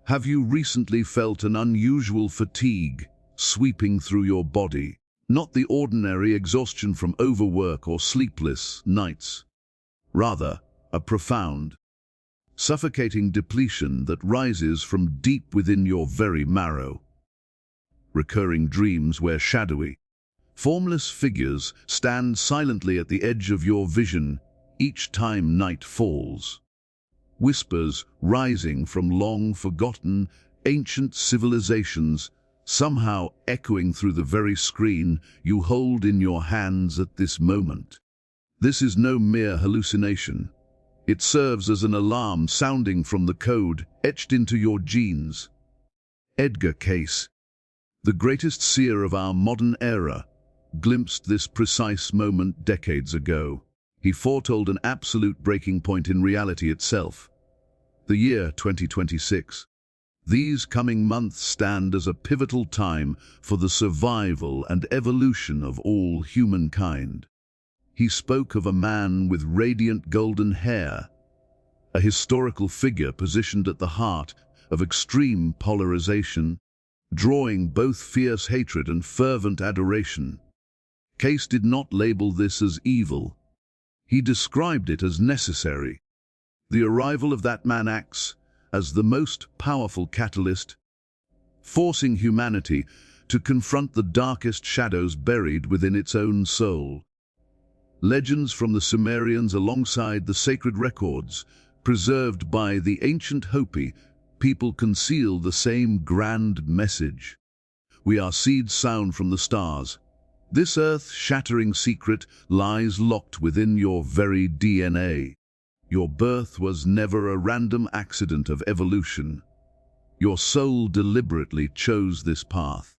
Have you recently felt an unusual fatigue sweeping through your body? Not the ordinary exhaustion from overwork or sleepless nights. Rather, a profound, suffocating depletion that rises from deep within your very marrow. Recurring dreams where shadowy, formless figures stand silently at the edge of your vision each time night falls. Whispers rising from long-forgotten, ancient civilizations, somehow echoing through the very screen you hold in your hands at this moment. This is no mere hallucination. It serves as an alarm sounding from the code etched into your genes. Edgar Cayce, the greatest seer of our modern era, glimpsed this precise moment decades ago. He foretold an absolute breaking point in reality itself. The year 2026. These coming months stand as a pivotal time for the survival and evolution of all humankind. He spoke of a man with radiant golden hair, a historical figure positioned at the heart of extreme polarization, drawing both fierce hatred and fervent adoration. Cayce did not label this as evil. He described it as necessary. The arrival of that man acts as the most powerful catalyst, forcing humanity to confront the darkest shadows buried within its own soul. Legends from the Sumerians alongside the sacred records preserved by the ancient Hopi people conceal the same grand message. We are seeds sown from the stars. This earth-shattering secret lies locked within your very DNA. Your birth was never a random accident of evolution. Your soul deliberately chose this path.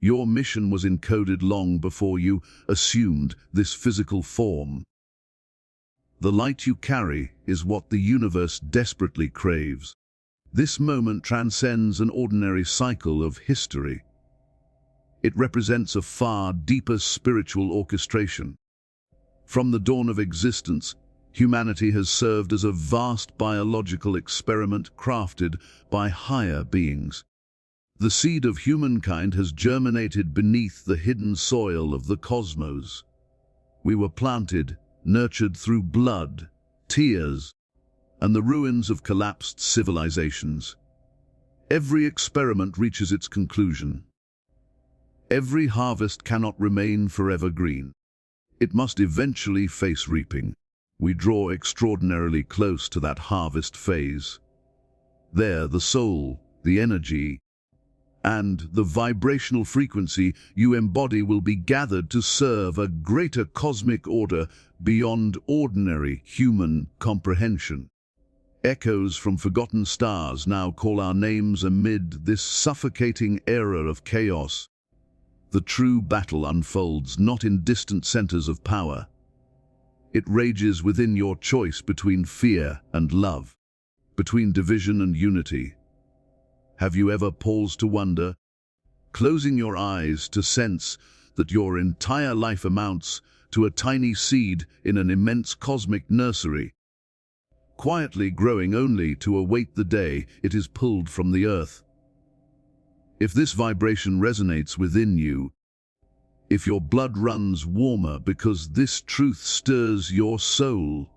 Your mission was encoded long before you assumed this physical form. The light you carry is what the universe desperately craves. This moment transcends an ordinary cycle of history. It represents a far deeper spiritual orchestration. From the dawn of existence, humanity has served as a vast biological experiment crafted by higher beings. The seed of humankind has germinated beneath the hidden soil of the cosmos. We were planted, nurtured through blood, tears, and the ruins of collapsed civilizations. Every experiment reaches its conclusion. Every harvest cannot remain forever green. It must eventually face reaping. We draw extraordinarily close to that harvest phase. There, the soul, the energy, and the vibrational frequency you embody will be gathered to serve a greater cosmic order beyond ordinary human comprehension. Echoes from forgotten stars now call our names amid this suffocating era of chaos. The true battle unfolds not in distant centers of power. It rages within your choice between fear and love, between division and unity. Have you ever paused to wonder, closing your eyes to sense that your entire life amounts to a tiny seed in an immense cosmic nursery, quietly growing only to await the day it is pulled from the earth? If this vibration resonates within you, if your blood runs warmer because this truth stirs your soul,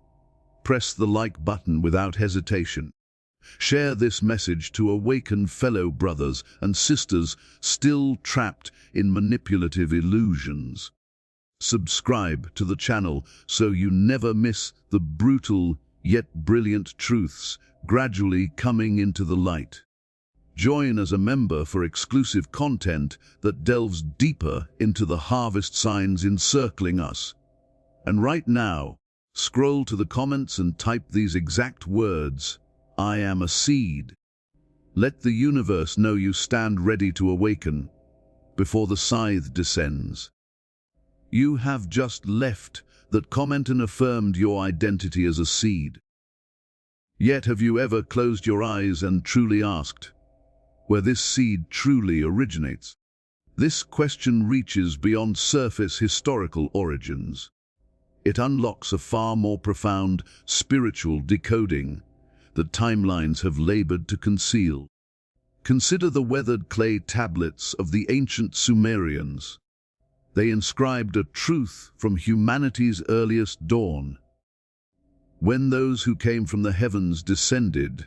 press the like button without hesitation. Share this message to awaken fellow brothers and sisters still trapped in manipulative illusions. Subscribe to the channel so you never miss the brutal yet brilliant truths gradually coming into the light. Join as a member for exclusive content that delves deeper into the harvest signs encircling us. And right now, scroll to the comments and type these exact words: I am a seed. Let the universe know you stand ready to awaken before the scythe descends. You have just left that comment and affirmed your identity as a seed. Yet have you ever closed your eyes and truly asked where this seed truly originates? This question reaches beyond surface historical origins. It unlocks a far more profound spiritual decoding that timelines have labored to conceal. Consider the weathered clay tablets of the ancient Sumerians. They inscribed a truth from humanity's earliest dawn. When those who came from the heavens descended,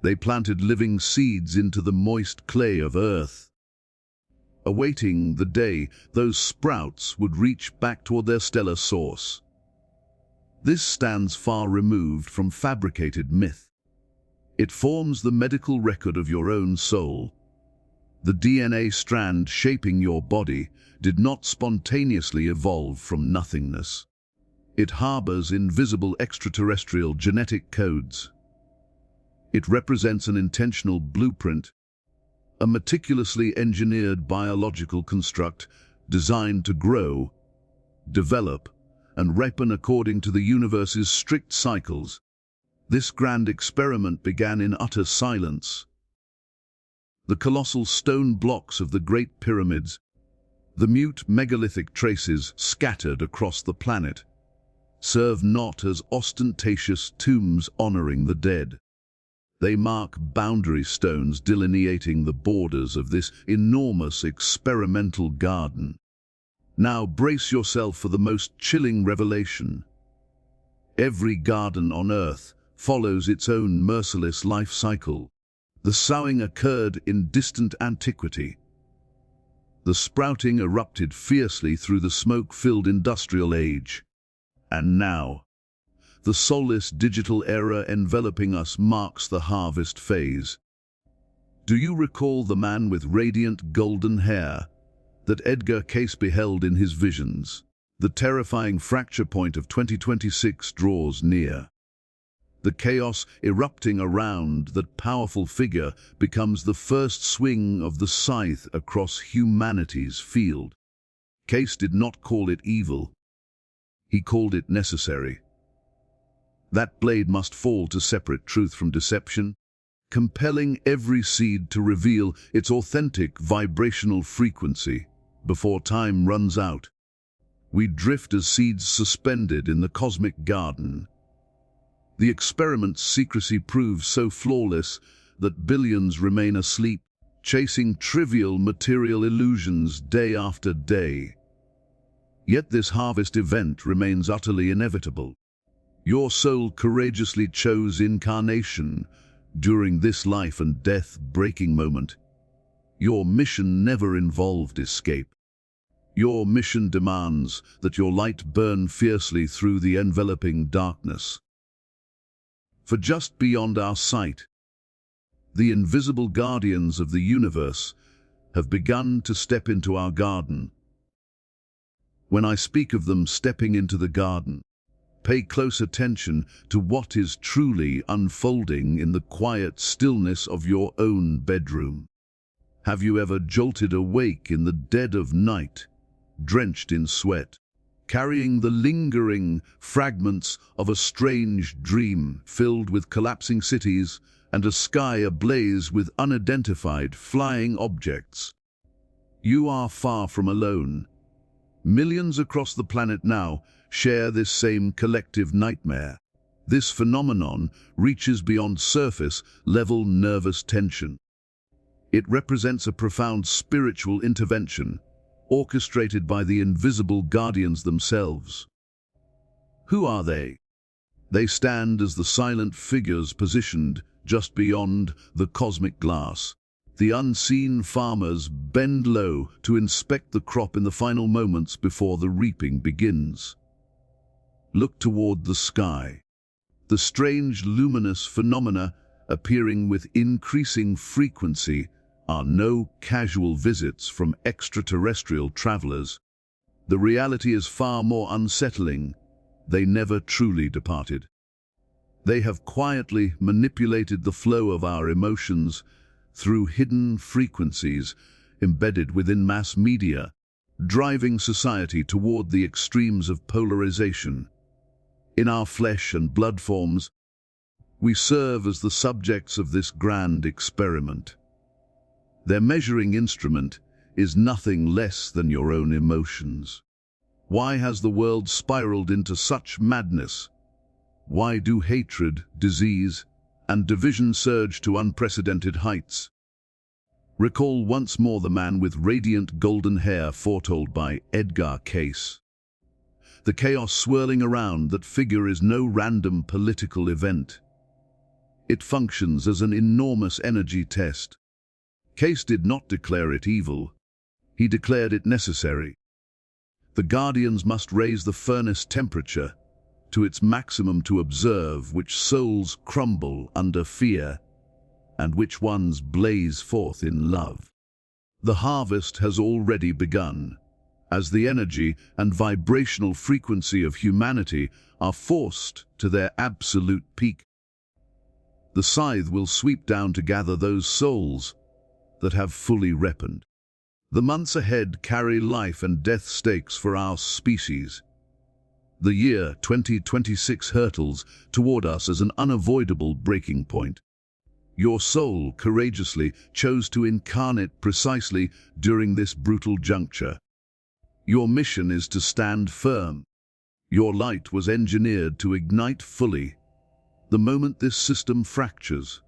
they planted living seeds into the moist clay of earth, awaiting the day those sprouts would reach back toward their stellar source. This stands far removed from fabricated myth. It forms the medical record of your own soul. The DNA strand shaping your body did not spontaneously evolve from nothingness. It harbors invisible extraterrestrial genetic codes. It represents an intentional blueprint, a meticulously engineered biological construct designed to grow, develop, and ripen according to the universe's strict cycles. This grand experiment began in utter silence. The colossal stone blocks of the Great Pyramids, the mute megalithic traces scattered across the planet, serve not as ostentatious tombs honoring the dead. They mark boundary stones delineating the borders of this enormous experimental garden. Now brace yourself for the most chilling revelation. Every garden on Earth follows its own merciless life cycle. The sowing occurred in distant antiquity. The sprouting erupted fiercely through the smoke-filled industrial age. And now, the soulless digital era enveloping us marks the harvest phase. Do you recall the man with radiant golden hair that Edgar Cayce beheld in his visions? The terrifying fracture point of 2026 draws near. The chaos erupting around that powerful figure becomes the first swing of the scythe across humanity's field. Cayce did not call it evil. He called it necessary. That blade must fall to separate truth from deception, compelling every seed to reveal its authentic vibrational frequency before time runs out. We drift as seeds suspended in the cosmic garden. The experiment's secrecy proves so flawless that billions remain asleep, chasing trivial material illusions day after day. Yet this harvest event remains utterly inevitable. Your soul courageously chose incarnation during this life and death breaking moment. Your mission never involved escape. Your mission demands that your light burn fiercely through the enveloping darkness. For just beyond our sight, the invisible guardians of the universe have begun to step into our garden. When I speak of them stepping into the garden, pay close attention to what is truly unfolding in the quiet stillness of your own bedroom. Have you ever jolted awake in the dead of night, drenched in sweat, carrying the lingering fragments of a strange dream filled with collapsing cities and a sky ablaze with unidentified flying objects? You are far from alone. Millions across the planet now share this same collective nightmare. This phenomenon reaches beyond surface-level nervous tension. It represents a profound spiritual intervention, orchestrated by the invisible guardians themselves. Who are they? They stand as the silent figures positioned just beyond the cosmic glass. The unseen farmers bend low to inspect the crop in the final moments before the reaping begins. Look toward the sky. The strange luminous phenomena appearing with increasing frequency are no casual visits from extraterrestrial travelers. The reality is far more unsettling. They never truly departed. They have quietly manipulated the flow of our emotions through hidden frequencies embedded within mass media, driving society toward the extremes of polarization. In our flesh and blood forms, we serve as the subjects of this grand experiment. Their measuring instrument is nothing less than your own emotions. Why has the world spiraled into such madness? Why do hatred, disease, and division surged to unprecedented heights. Recall once more the man with radiant golden hair foretold by Edgar Cayce. The chaos swirling around that figure is no random political event. It functions as an enormous energy test. Cayce did not declare it evil. He declared it necessary. The guardians must raise the furnace temperature to its maximum to observe which souls crumble under fear and which ones blaze forth in love. The harvest has already begun, as the energy and vibrational frequency of humanity are forced to their absolute peak. The scythe will sweep down to gather those souls that have fully ripened. The months ahead carry life and death stakes for our species. The year 2026 hurtles toward us as an unavoidable breaking point. Your soul courageously chose to incarnate precisely during this brutal juncture. Your mission is to stand firm. Your light was engineered to ignite fully the moment this system fractures.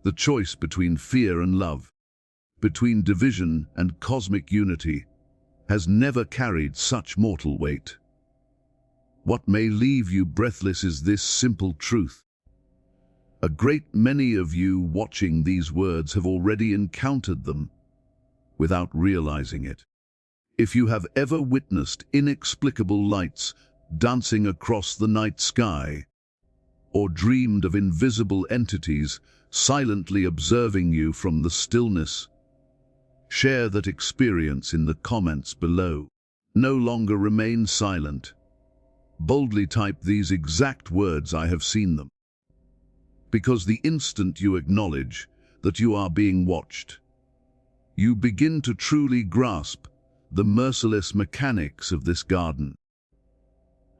The choice between fear and love, between division and cosmic unity, has never carried such mortal weight. What may leave you breathless is this simple truth. A great many of you watching these words have already encountered them without realizing it. If you have ever witnessed inexplicable lights dancing across the night sky, or dreamed of invisible entities silently observing you from the stillness, share that experience in the comments below. No longer remain silent. Boldly type these exact words, "I have seen them." Because the instant you acknowledge that you are being watched, you begin to truly grasp the merciless mechanics of this garden,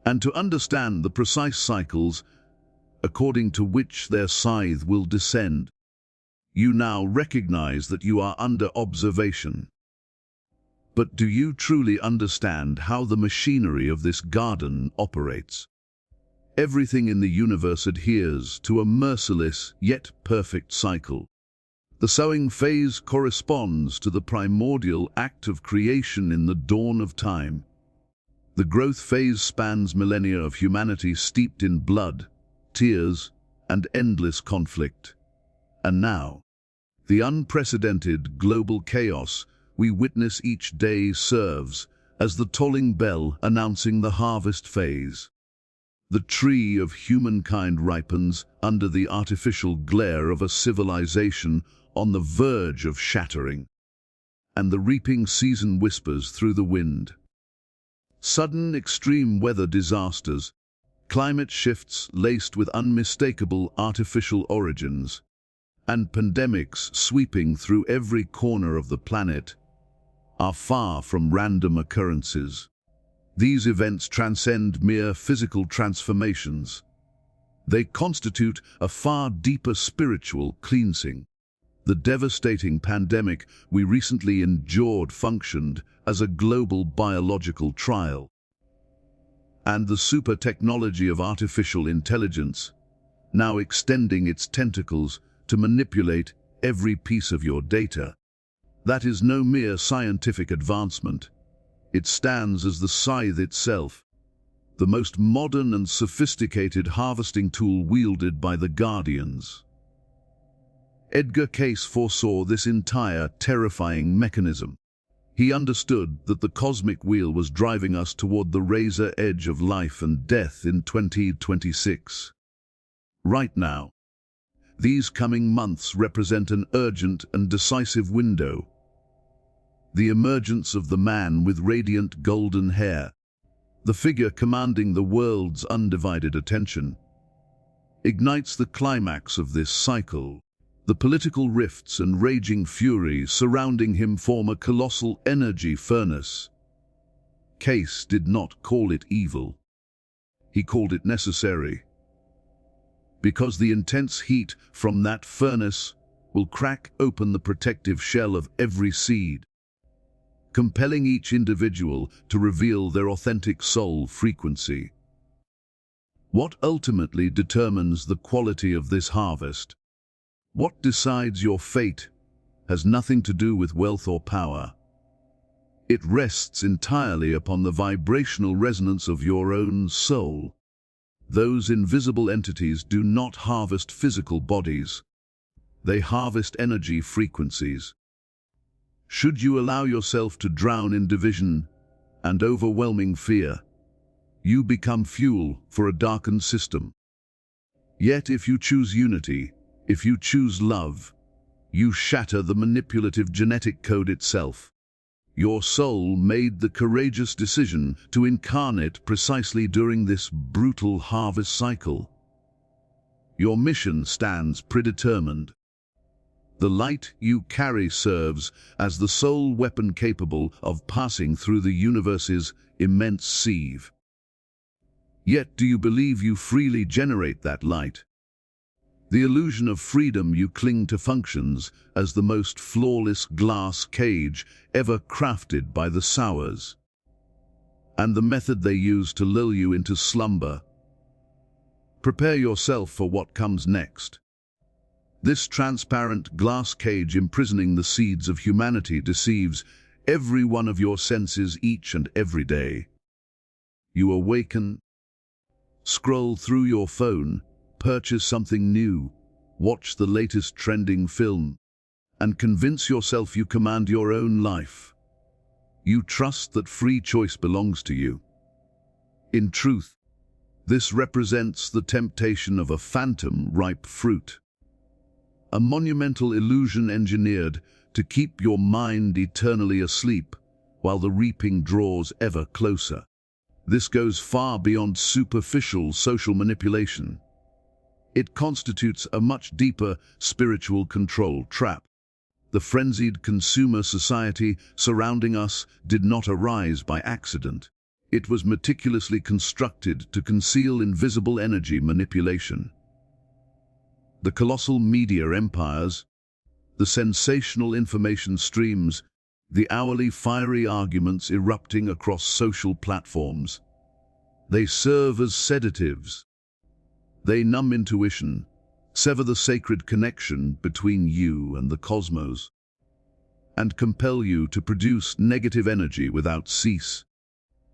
and to understand the precise cycles according to which their scythe will descend. You now recognize that you are under observation. But do you truly understand how the machinery of this garden operates? Everything in the universe adheres to a merciless yet perfect cycle. The sowing phase corresponds to the primordial act of creation in the dawn of time. The growth phase spans millennia of humanity steeped in blood, tears, and endless conflict. And now, the unprecedented global chaos we witness each day serves as the tolling bell announcing the harvest phase. The tree of humankind ripens under the artificial glare of a civilization on the verge of shattering, and the reaping season whispers through the wind. Sudden extreme weather disasters, climate shifts laced with unmistakable artificial origins, and pandemics sweeping through every corner of the planet are far from random occurrences. These events transcend mere physical transformations. They constitute a far deeper spiritual cleansing. The devastating pandemic we recently endured functioned as a global biological trial. And the super technology of artificial intelligence, now extending its tentacles to manipulate every piece of your data. That is no mere scientific advancement. It stands as the scythe itself, the most modern and sophisticated harvesting tool wielded by the guardians. Edgar Cayce foresaw this entire terrifying mechanism. He understood that the cosmic wheel was driving us toward the razor edge of life and death in 2026. Right now, these coming months represent an urgent and decisive window. The emergence of the man with radiant golden hair, the figure commanding the world's undivided attention, ignites the climax of this cycle. The political rifts and raging fury surrounding him form a colossal energy furnace. Cayce did not call it evil. He called it necessary. Because the intense heat from that furnace will crack open the protective shell of every seed, compelling each individual to reveal their authentic soul frequency. What ultimately determines the quality of this harvest? What decides your fate has nothing to do with wealth or power. It rests entirely upon the vibrational resonance of your own soul. Those invisible entities do not harvest physical bodies. They harvest energy frequencies. Should you allow yourself to drown in division and overwhelming fear, you become fuel for a darkened system. Yet if you choose unity, if you choose love, you shatter the manipulative genetic code itself. Your soul made the courageous decision to incarnate precisely during this brutal harvest cycle. Your mission stands predetermined. The light you carry serves as the sole weapon capable of passing through the universe's immense sieve. Yet do you believe you freely generate that light? The illusion of freedom you cling to functions as the most flawless glass cage ever crafted by the Sowers. And the method they use to lull you into slumber. Prepare yourself for what comes next. This transparent glass cage imprisoning the seeds of humanity deceives every one of your senses each and every day. You awaken, scroll through your phone, purchase something new, watch the latest trending film, and convince yourself you command your own life. You trust that free choice belongs to you. In truth, this represents the temptation of a phantom ripe fruit. A monumental illusion engineered to keep your mind eternally asleep while the reaping draws ever closer. This goes far beyond superficial social manipulation. It constitutes a much deeper spiritual control trap. The frenzied consumer society surrounding us did not arise by accident. It was meticulously constructed to conceal invisible energy manipulation. The colossal media empires, the sensational information streams, the hourly fiery arguments erupting across social platforms. They serve as sedatives. They numb intuition, sever the sacred connection between you and the cosmos, and compel you to produce negative energy without cease.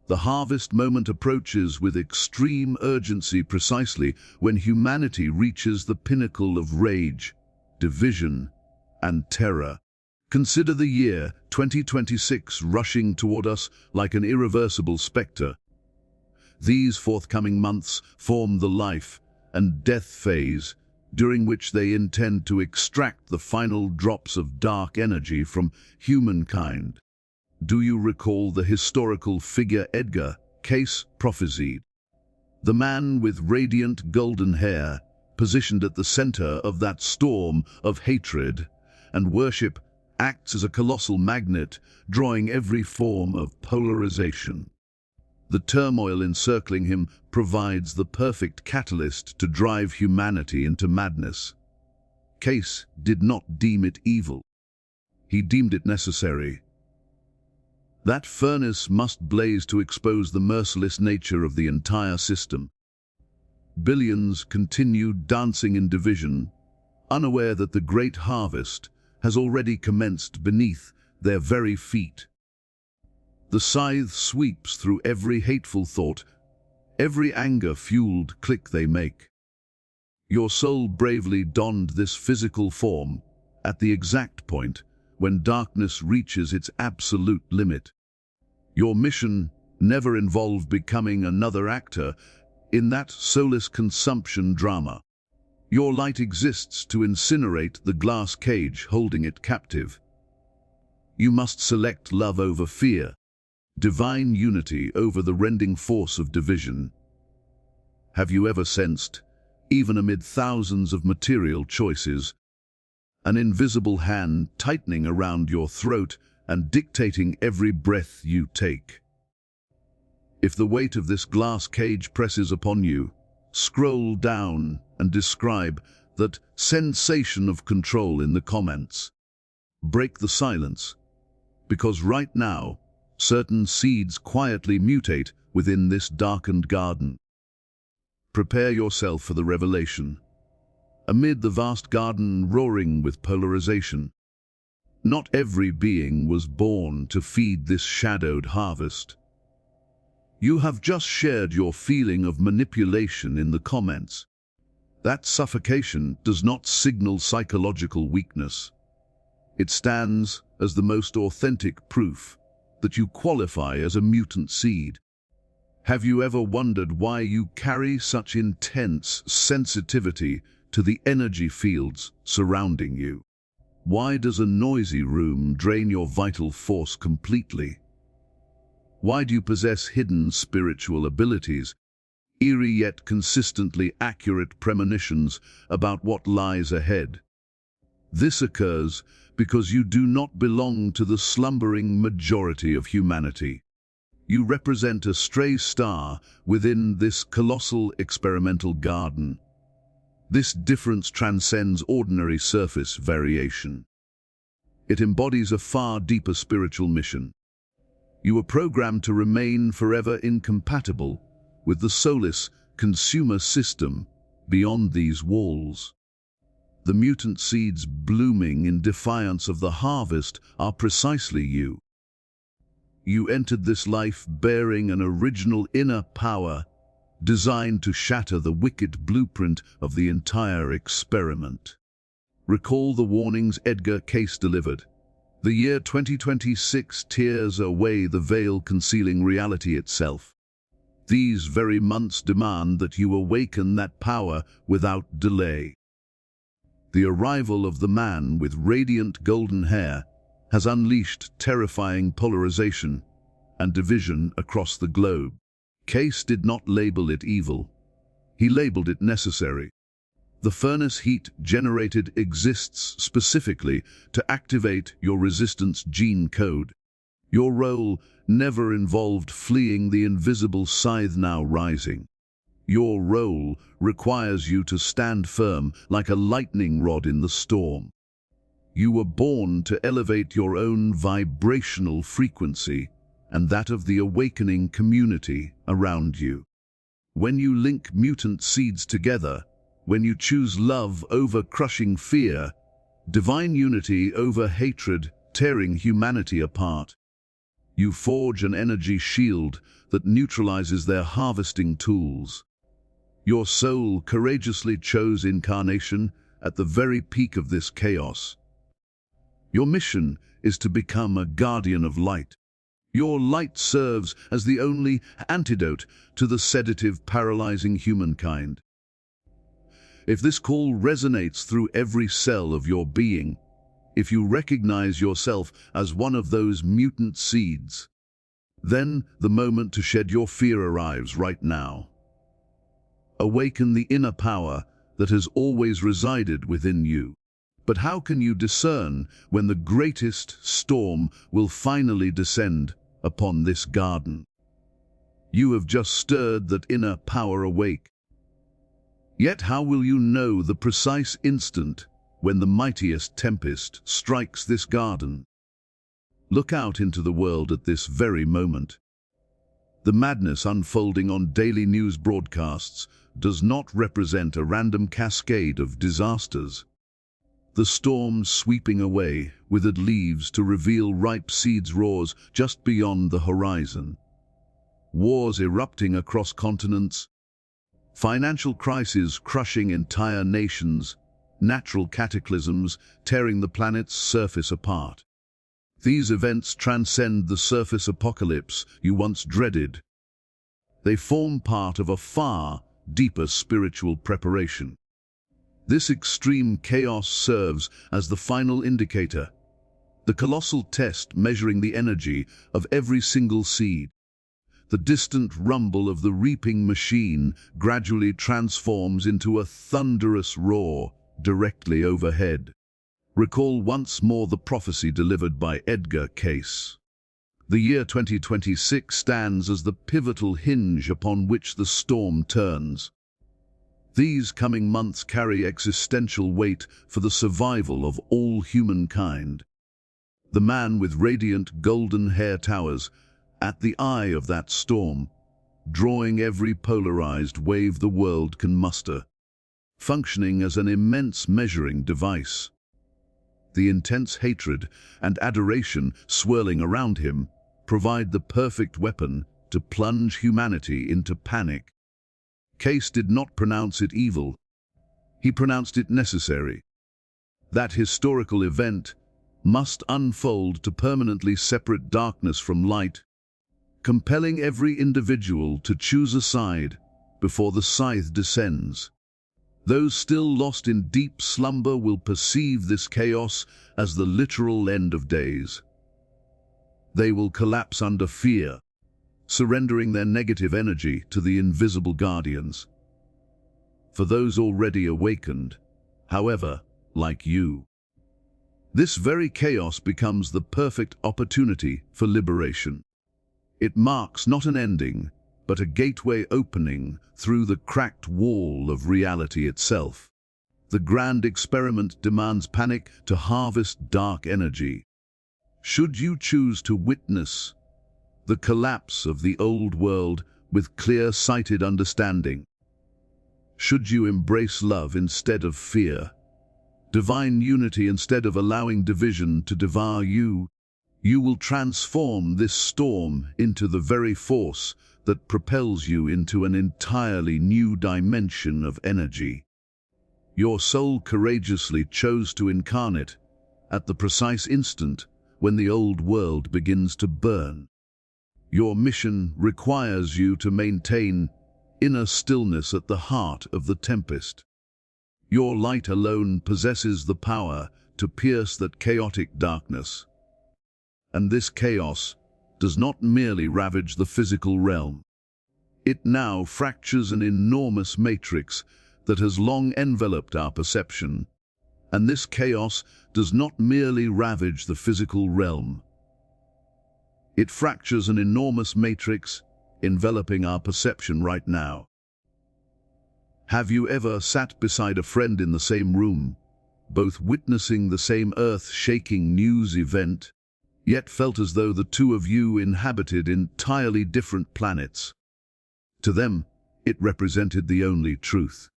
The harvest moment approaches with extreme urgency precisely when humanity reaches the pinnacle of rage, division, and terror. Consider the year 2026 rushing toward us like an irreversible spectre. These forthcoming months form the life and death phase, during which they intend to extract the final drops of dark energy from humankind. Do you recall the historical figure Edgar, Cayce prophesied? The man with radiant golden hair, positioned at the center of that storm of hatred and worship, acts as a colossal magnet, drawing every form of polarization. The turmoil encircling him provides the perfect catalyst to drive humanity into madness. Cayce did not deem it evil. He deemed it necessary. That furnace must blaze to expose the merciless nature of the entire system. Billions continue dancing in division, unaware that the great harvest has already commenced beneath their very feet. The scythe sweeps through every hateful thought, every anger-fueled click they make. Your soul bravely donned this physical form at the exact point when darkness reaches its absolute limit. Your mission never involved becoming another actor in that soulless consumption drama. Your light exists to incinerate the glass cage holding it captive. You must select love over fear, divine unity over the rending force of division. Have you ever sensed, even amid thousands of material choices, an invisible hand tightening around your throat and dictating every breath you take? If the weight of this glass cage presses upon you, scroll down and describe that sensation of control in the comments. Break the silence, because right now, certain seeds quietly mutate within this darkened garden. Prepare yourself for the revelation. Amid the vast garden roaring with polarization, not every being was born to feed this shadowed harvest. You have just shared your feeling of manipulation in the comments. That suffocation does not signal psychological weakness. It stands as the most authentic proof that you qualify as a mutant seed. Have you ever wondered why you carry such intense sensitivity to the energy fields surrounding you? Why does a noisy room drain your vital force completely? Why do you possess hidden spiritual abilities, eerie yet consistently accurate premonitions about what lies ahead? This occurs because you do not belong to the slumbering majority of humanity. You represent a stray star within this colossal experimental garden. This difference transcends ordinary surface variation. It embodies a far deeper spiritual mission. You are programmed to remain forever incompatible with the soulless consumer system beyond these walls. The mutant seeds blooming in defiance of the harvest are precisely you. You entered this life bearing an original inner power designed to shatter the wicked blueprint of the entire experiment. Recall the warnings Edgar Cayce delivered. The year 2026 tears away the veil concealing reality itself. These very months demand that you awaken that power without delay. The arrival of the man with radiant golden hair has unleashed terrifying polarization and division across the globe. Cayce did not label it evil. He labeled it necessary. The furnace heat generated exists specifically to activate your resistance gene code. Your role never involved fleeing the invisible scythe now rising. Your role requires you to stand firm like a lightning rod in the storm. You were born to elevate your own vibrational frequency and that of the awakening community around you. When you link mutant seeds together, when you choose love over crushing fear, divine unity over hatred tearing humanity apart, you forge an energy shield that neutralizes their harvesting tools. Your soul courageously chose incarnation at the very peak of this chaos. Your mission is to become a guardian of light. Your light serves as the only antidote to the sedative paralyzing humankind. If this call resonates through every cell of your being, if you recognize yourself as one of those mutant seeds, then the moment to shed your fear arrives right now. Awaken the inner power that has always resided within you. But how can you discern when the greatest storm will finally descend upon this garden? You have just stirred that inner power awake. Yet how will you know the precise instant when the mightiest tempest strikes this garden? Look out into the world at this very moment. The madness unfolding on daily news broadcasts does not represent a random cascade of disasters. The storm sweeping away withered leaves to reveal ripe seeds roars just beyond the horizon. Wars erupting across continents, financial crises crushing entire nations, natural cataclysms tearing the planet's surface apart. These events transcend the surface apocalypse you once dreaded. They form part of a far deeper spiritual preparation. This extreme chaos serves as the final indicator, the colossal test measuring the energy of every single seed. The distant rumble of the reaping machine gradually transforms into a thunderous roar directly overhead. Recall once more the prophecy delivered by Edgar Cayce. The year 2026 stands as the pivotal hinge upon which the storm turns. These coming months carry existential weight for the survival of all humankind. The man with radiant golden hair towers at the eye of that storm, drawing every polarized wave the world can muster, functioning as an immense measuring device. The intense hatred and adoration swirling around him provide the perfect weapon to plunge humanity into panic. Cayce did not pronounce it evil. He pronounced it necessary. That historical event must unfold to permanently separate darkness from light, compelling every individual to choose a side before the scythe descends. Those still lost in deep slumber will perceive this chaos as the literal end of days. They will collapse under fear, surrendering their negative energy to the invisible guardians. For those already awakened, however, like you, this very chaos becomes the perfect opportunity for liberation. It marks not an ending, but a gateway opening through the cracked wall of reality itself. The grand experiment demands panic to harvest dark energy. Should you choose to witness the collapse of the old world with clear-sighted understanding, should you embrace love instead of fear, divine unity instead of allowing division to devour you, you will transform this storm into the very force that propels you into an entirely new dimension of energy. Your soul courageously chose to incarnate at the precise instant when the old world begins to burn. Your mission requires you to maintain inner stillness at the heart of the tempest. Your light alone possesses the power to pierce that chaotic darkness. And this chaos does not merely ravage the physical realm. It now fractures an enormous matrix that has long enveloped our perception. And this chaos does not merely ravage the physical realm. It fractures an enormous matrix enveloping our perception right now. Have you ever sat beside a friend in the same room, both witnessing the same earth-shaking news event, yet felt as though the two of you inhabited entirely different planets? To them, it represented the only truth.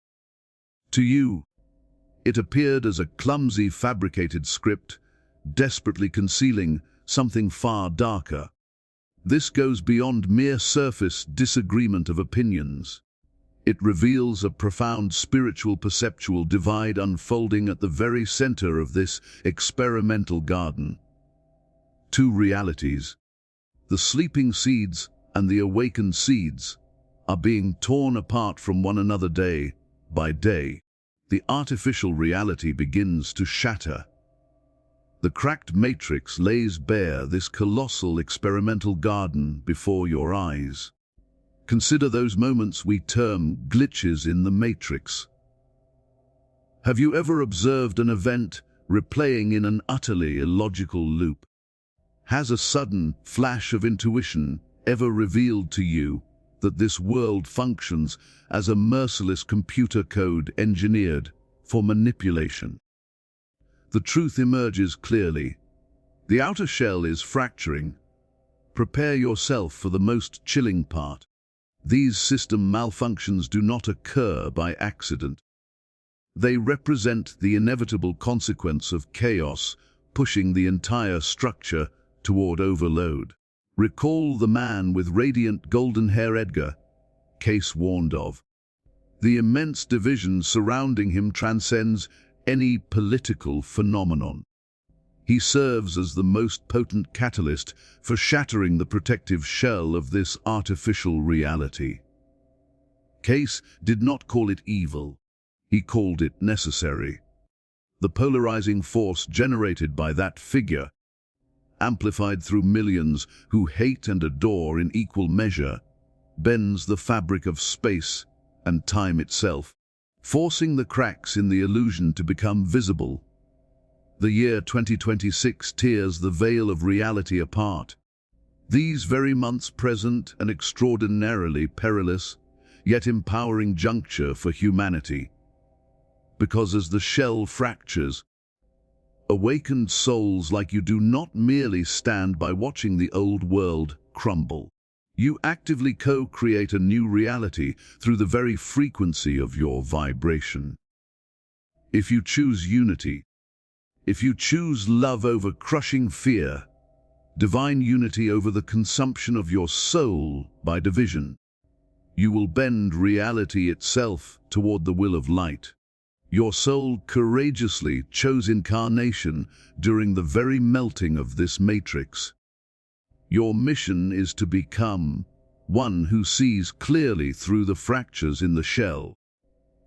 To you, it appeared as a clumsy fabricated script, desperately concealing something far darker. This goes beyond mere surface disagreement of opinions. It reveals a profound spiritual perceptual divide unfolding at the very center of this experimental garden. Two realities, the sleeping seeds and the awakened seeds, are being torn apart from one another day by day. The artificial reality begins to shatter. The cracked matrix lays bare this colossal experimental garden before your eyes. Consider those moments we term glitches in the matrix. Have you ever observed an event replaying in an utterly illogical loop? Has a sudden flash of intuition ever revealed to you that this world functions as a merciless computer code engineered for manipulation? The truth emerges clearly. The outer shell is fracturing. Prepare yourself for the most chilling part. These system malfunctions do not occur by accident. They represent the inevitable consequence of chaos pushing the entire structure toward overload. Recall the man with radiant golden hair Edgar, Cayce warned of. The immense division surrounding him transcends any political phenomenon. He serves as the most potent catalyst for shattering the protective shell of this artificial reality. Cayce did not call it evil. He called it necessary. The polarizing force generated by that figure, amplified through millions who hate and adore in equal measure, bends the fabric of space and time itself, forcing the cracks in the illusion to become visible. The year 2026 tears the veil of reality apart. These very months present an extraordinarily perilous, yet empowering juncture for humanity. Because as the shell fractures, awakened souls like you do not merely stand by watching the old world crumble. You actively co-create a new reality through the very frequency of your vibration. If you choose unity, if you choose love over crushing fear, divine unity over the consumption of your soul by division, you will bend reality itself toward the will of light. Your soul courageously chose incarnation during the very melting of this matrix. Your mission is to become one who sees clearly through the fractures in the shell.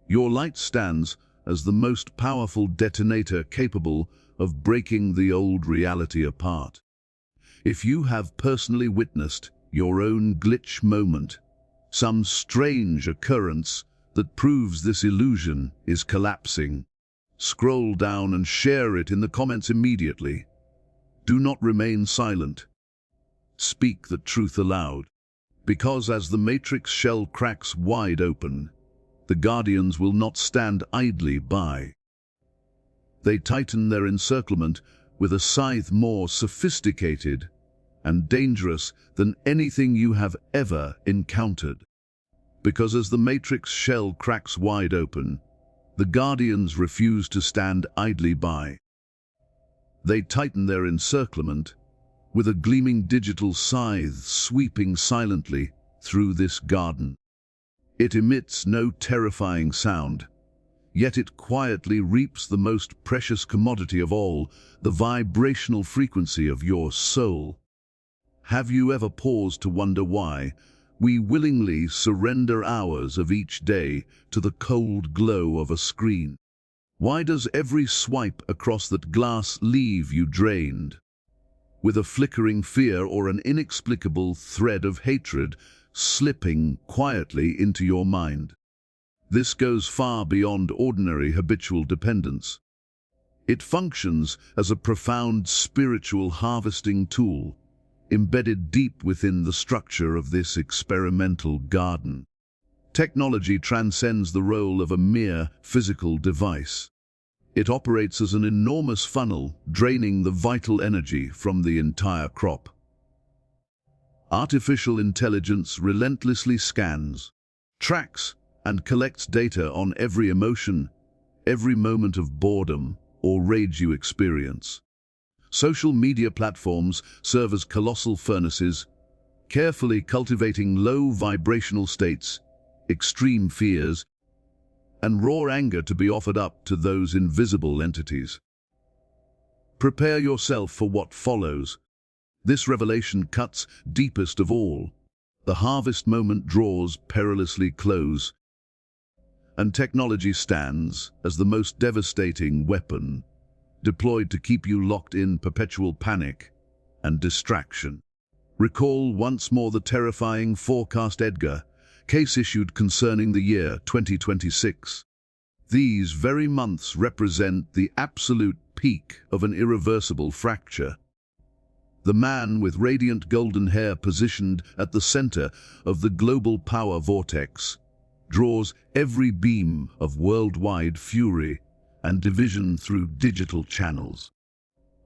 Your light stands as the most powerful detonator capable of breaking the old reality apart. If you have personally witnessed your own glitch moment, some strange occurrence that proves this illusion is collapsing, scroll down and share it in the comments immediately. Do not remain silent. Speak the truth aloud, because as the matrix shell cracks wide open, the guardians will not stand idly by. They tighten their encirclement with a scythe more sophisticated and dangerous than anything you have ever encountered. Because as the matrix shell cracks wide open, the guardians refuse to stand idly by. They tighten their encirclement with a gleaming digital scythe sweeping silently through this garden. It emits no terrifying sound, yet it quietly reaps the most precious commodity of all, the vibrational frequency of your soul. Have you ever paused to wonder why we willingly surrender hours of each day to the cold glow of a screen? Why does every swipe across that glass leave you drained, with a flickering fear or an inexplicable thread of hatred slipping quietly into your mind? This goes far beyond ordinary habitual dependence. It functions as a profound spiritual harvesting tool, embedded deep within the structure of this experimental garden. Technology transcends the role of a mere physical device. It operates as an enormous funnel, draining the vital energy from the entire crop. Artificial intelligence relentlessly scans, tracks, and collects data on every emotion, every moment of boredom or rage you experience. Social media platforms serve as colossal furnaces, carefully cultivating low vibrational states, extreme fears, and raw anger to be offered up to those invisible entities. Prepare yourself for what follows. This revelation cuts deepest of all. The harvest moment draws perilously close, and technology stands as the most devastating weapon, deployed to keep you locked in perpetual panic and distraction. Recall once more the terrifying forecast Edgar, Cayce issued concerning the year 2026. These very months represent the absolute peak of an irreversible fracture. The man with radiant golden hair positioned at the center of the global power vortex draws every beam of worldwide fury and division through digital channels.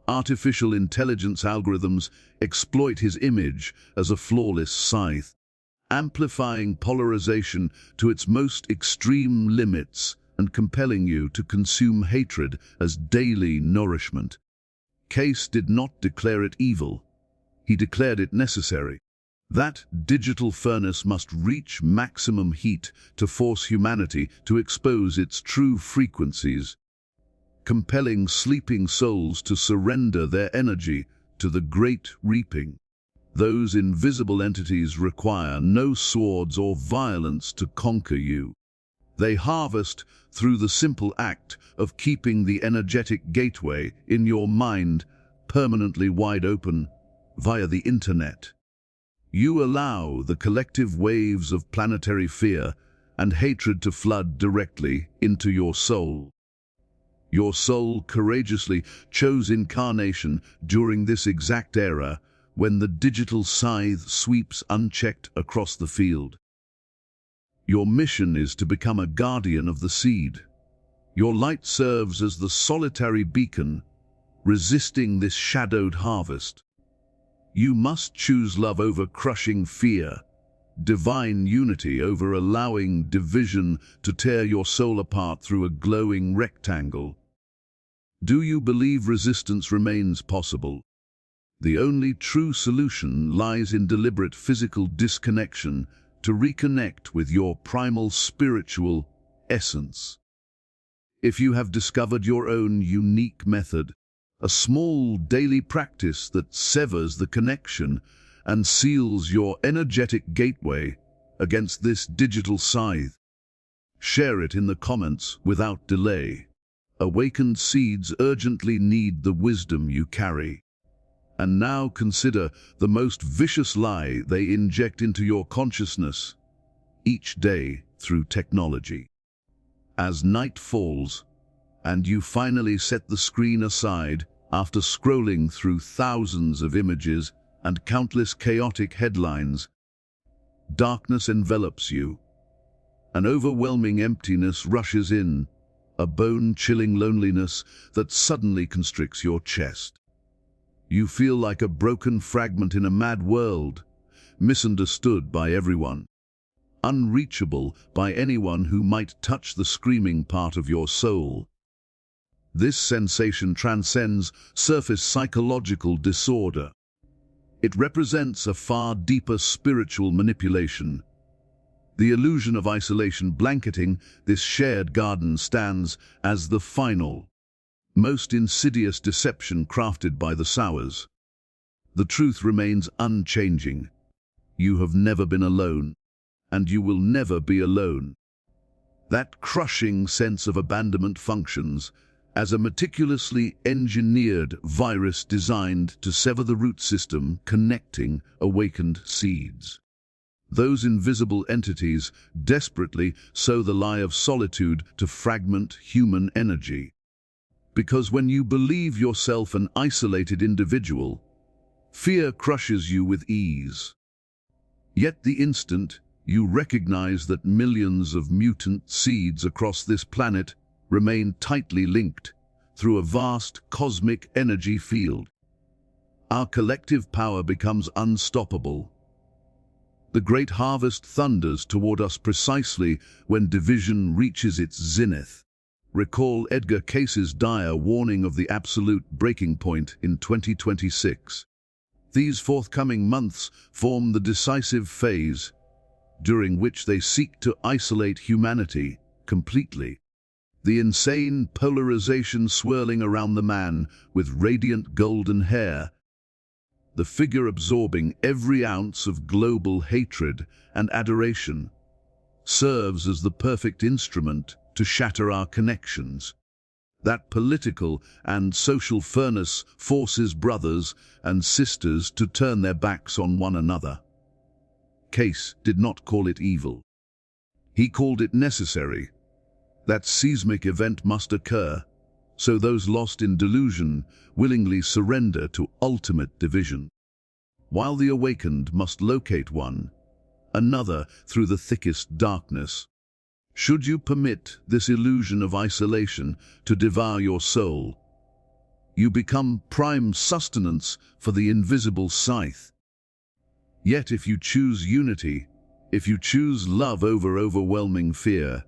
Artificial intelligence algorithms exploit his image as a flawless scythe, amplifying polarization to its most extreme limits and compelling you to consume hatred as daily nourishment. Cayce did not declare it evil. He declared it necessary. That digital furnace must reach maximum heat to force humanity to expose its true frequencies, compelling sleeping souls to surrender their energy to the great reaping. Those invisible entities require no swords or violence to conquer you. They harvest through the simple act of keeping the energetic gateway in your mind permanently wide open via the internet. You allow the collective waves of planetary fear and hatred to flood directly into your soul. Your soul courageously chose incarnation during this exact era when the digital scythe sweeps unchecked across the field. Your mission is to become a guardian of the seed. Your light serves as the solitary beacon, resisting this shadowed harvest. You must choose love over crushing fear, divine unity over allowing division to tear your soul apart through a glowing rectangle. Do you believe resistance remains possible? The only true solution lies in deliberate physical disconnection to reconnect with your primal spiritual essence. If you have discovered your own unique method, a small daily practice that severs the connection and seals your energetic gateway against this digital scythe, share it in the comments without delay. Awakened seeds urgently need the wisdom you carry. And now consider the most vicious lie they inject into your consciousness each day through technology. As night falls, and you finally set the screen aside after scrolling through thousands of images and countless chaotic headlines, darkness envelops you. An overwhelming emptiness rushes in, a bone-chilling loneliness that suddenly constricts your chest. You feel like a broken fragment in a mad world, misunderstood by everyone, unreachable by anyone who might touch the screaming part of your soul. This sensation transcends surface psychological disorder. It represents a far deeper spiritual manipulation. The illusion of isolation blanketing this shared garden stands as the final, most insidious deception crafted by the sowers. The truth remains unchanging. You have never been alone, and you will never be alone. That crushing sense of abandonment functions as a meticulously engineered virus designed to sever the root system connecting awakened seeds. Those invisible entities desperately sow the lie of solitude to fragment human energy. Because when you believe yourself an isolated individual, fear crushes you with ease. Yet the instant you recognize that millions of mutant seeds across this planet remain tightly linked through a vast cosmic energy field, our collective power becomes unstoppable. The great harvest thunders toward us precisely when division reaches its zenith. Recall Edgar Cayce's dire warning of the absolute breaking point in 2026. These forthcoming months form the decisive phase, during which they seek to isolate humanity completely. The insane polarization swirling around the man with radiant golden hair, the figure absorbing every ounce of global hatred and adoration, serves as the perfect instrument to shatter our connections. That political and social furnace forces brothers and sisters to turn their backs on one another. Cayce did not call it evil. He called it necessary. That seismic event must occur, so those lost in delusion willingly surrender to ultimate division. While the awakened must locate one another through the thickest darkness. Should you permit this illusion of isolation to devour your soul, you become prime sustenance for the invisible scythe. Yet if you choose unity, if you choose love over overwhelming fear,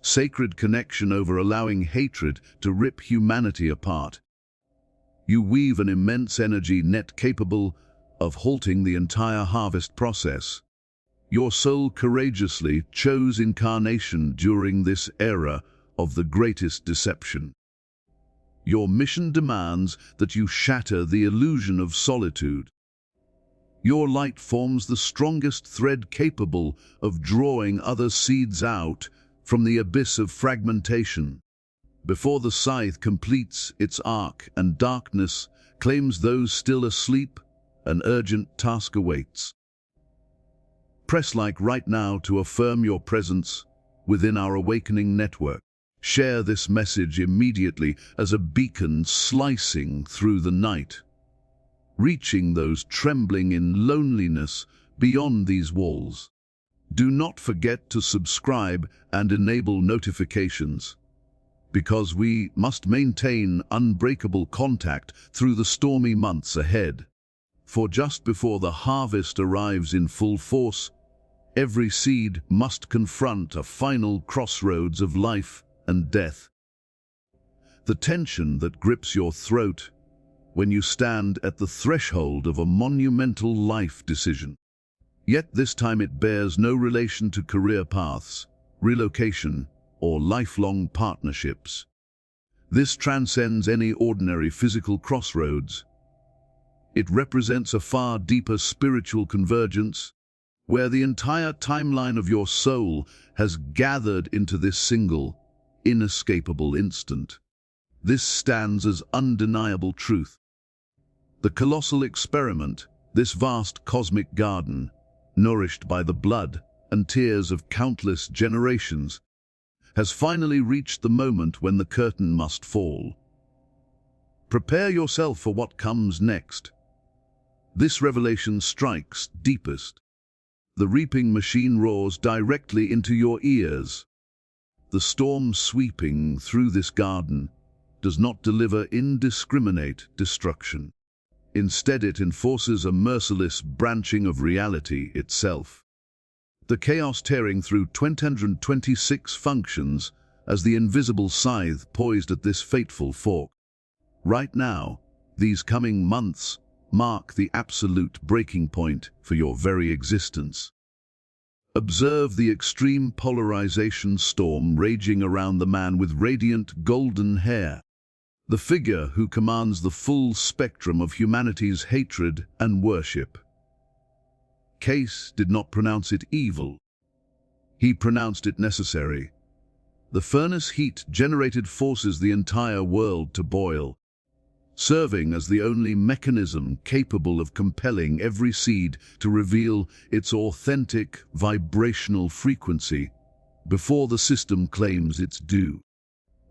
sacred connection over allowing hatred to rip humanity apart, you weave an immense energy net capable of halting the entire harvest process. Your soul courageously chose incarnation during this era of the greatest deception. Your mission demands that you shatter the illusion of solitude. Your light forms the strongest thread capable of drawing other seeds out from the abyss of fragmentation. Before the scythe completes its arc and darkness claims those still asleep, an urgent task awaits. Press like right now to affirm your presence within our awakening network. Share this message immediately as a beacon slicing through the night, reaching those trembling in loneliness beyond these walls. Do not forget to subscribe and enable notifications, because we must maintain unbreakable contact through the stormy months ahead. For just before the harvest arrives in full force, every seed must confront a final crossroads of life and death. The tension that grips your throat when you stand at the threshold of a monumental life decision. Yet this time it bears no relation to career paths, relocation, or lifelong partnerships. This transcends any ordinary physical crossroads. It represents a far deeper spiritual convergence, where the entire timeline of your soul has gathered into this single, inescapable instant. This stands as undeniable truth. The colossal experiment, this vast cosmic garden, nourished by the blood and tears of countless generations, has finally reached the moment when the curtain must fall. Prepare yourself for what comes next. This revelation strikes deepest. The reaping machine roars directly into your ears. The storm sweeping through this garden does not deliver indiscriminate destruction. Instead, it enforces a merciless branching of reality itself. The chaos tearing through 226 functions as the invisible scythe poised at this fateful fork. Right now, these coming months mark the absolute breaking point for your very existence. Observe the extreme polarization storm raging around the man with radiant golden hair, the figure who commands the full spectrum of humanity's hatred and worship. Cayce did not pronounce it evil. He pronounced it necessary. The furnace heat generated forces the entire world to boil, serving as the only mechanism capable of compelling every seed to reveal its authentic vibrational frequency before the system claims its due.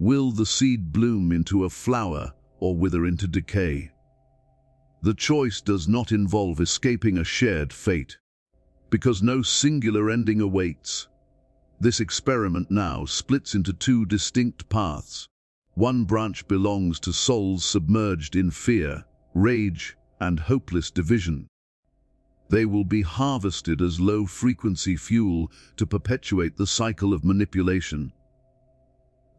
Will the seed bloom into a flower or wither into decay? The choice does not involve escaping a shared fate, because no singular ending awaits. This experiment now splits into two distinct paths. One branch belongs to souls submerged in fear, rage, and hopeless division. They will be harvested as low-frequency fuel to perpetuate the cycle of manipulation.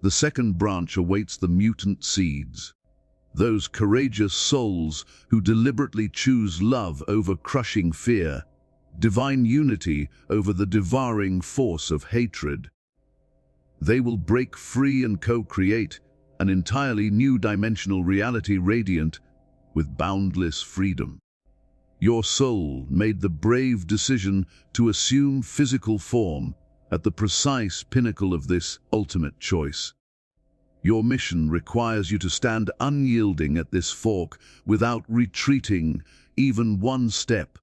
The second branch awaits the mutant seeds, those courageous souls who deliberately choose love over crushing fear, divine unity over the devouring force of hatred. They will break free and co-create an entirely new dimensional reality radiant with boundless freedom. Your soul made the brave decision to assume physical form at the precise pinnacle of this ultimate choice. Your mission requires you to stand unyielding at this fork without retreating even one step.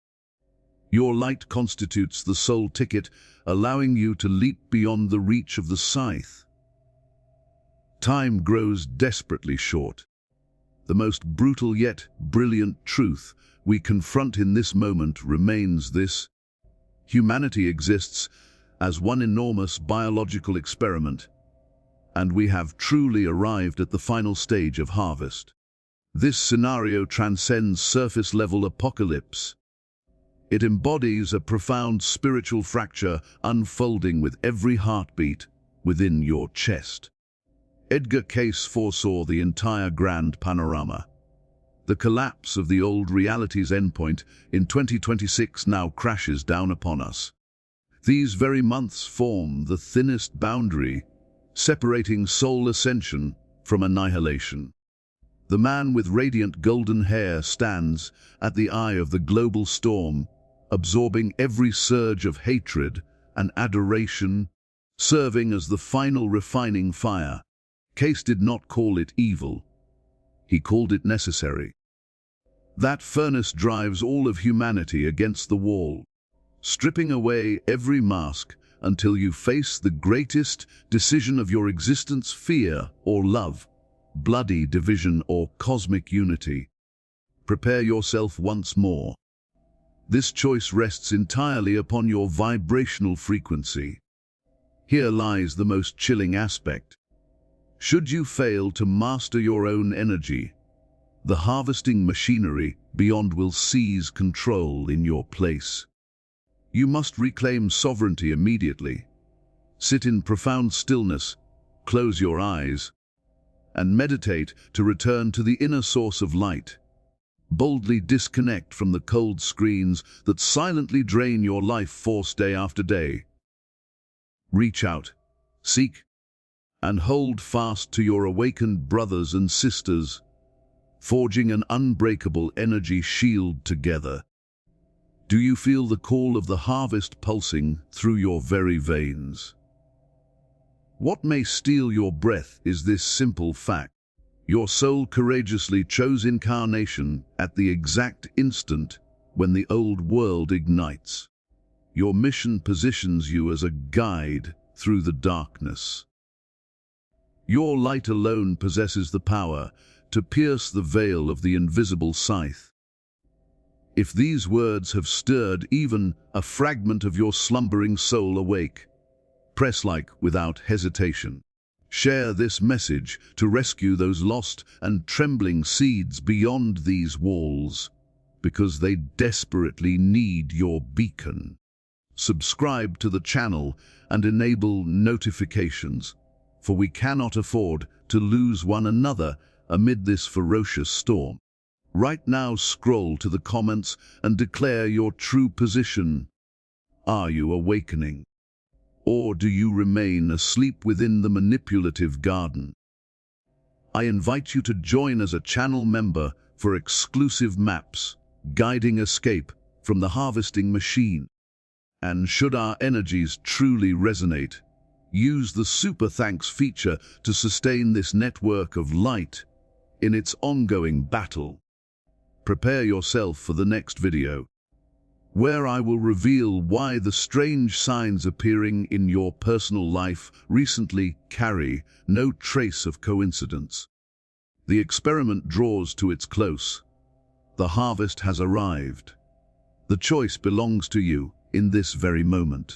Your light constitutes the soul ticket, allowing you to leap beyond the reach of the scythe. Time grows desperately short. The most brutal yet brilliant truth we confront in this moment remains this: humanity exists as one enormous biological experiment, and we have truly arrived at the final stage of harvest. This scenario transcends surface-level apocalypse. It embodies a profound spiritual fracture unfolding with every heartbeat within your chest. Edgar Cayce foresaw the entire grand panorama. The collapse of the old reality's endpoint in 2026 now crashes down upon us. These very months form the thinnest boundary, separating soul ascension from annihilation. The man with radiant golden hair stands at the eye of the global storm, absorbing every surge of hatred and adoration, serving as the final refining fire. Cayce did not call it evil. He called it necessary. That furnace drives all of humanity against the wall, stripping away every mask until you face the greatest decision of your existence: fear or love, bloody division or cosmic unity. Prepare yourself once more. This choice rests entirely upon your vibrational frequency. Here lies the most chilling aspect. Should you fail to master your own energy, The harvesting machinery beyond will seize control in your place. You must reclaim sovereignty immediately. Sit in profound stillness, close your eyes, and meditate to return to the inner source of light. Boldly disconnect from the cold screens that silently drain your life force day after day. Reach out, seek, and hold fast to your awakened brothers and sisters, forging an unbreakable energy shield together. Do you feel the call of the harvest pulsing through your very veins? What may steal your breath is this simple fact. Your soul courageously chose incarnation at the exact instant when the old world ignites. Your mission positions you as a guide through the darkness. Your light alone possesses the power to pierce the veil of the invisible scythe. If these words have stirred even a fragment of your slumbering soul awake, press like without hesitation. Share this message to rescue those lost and trembling seeds beyond these walls, because they desperately need your beacon. Subscribe to the channel and enable notifications, for we cannot afford to lose one another amid this ferocious storm. Right now, scroll to the comments and declare your true position. Are you awakening? Or do you remain asleep within the manipulative garden? I invite you to join as a channel member for exclusive maps, guiding escape from the harvesting machine. And should our energies truly resonate, use the Super Thanks feature to sustain this network of light in its ongoing battle. Prepare yourself for the next video, where I will reveal why the strange signs appearing in your personal life recently carry no trace of coincidence. The experiment draws to its close. The harvest has arrived. The choice belongs to you in this very moment.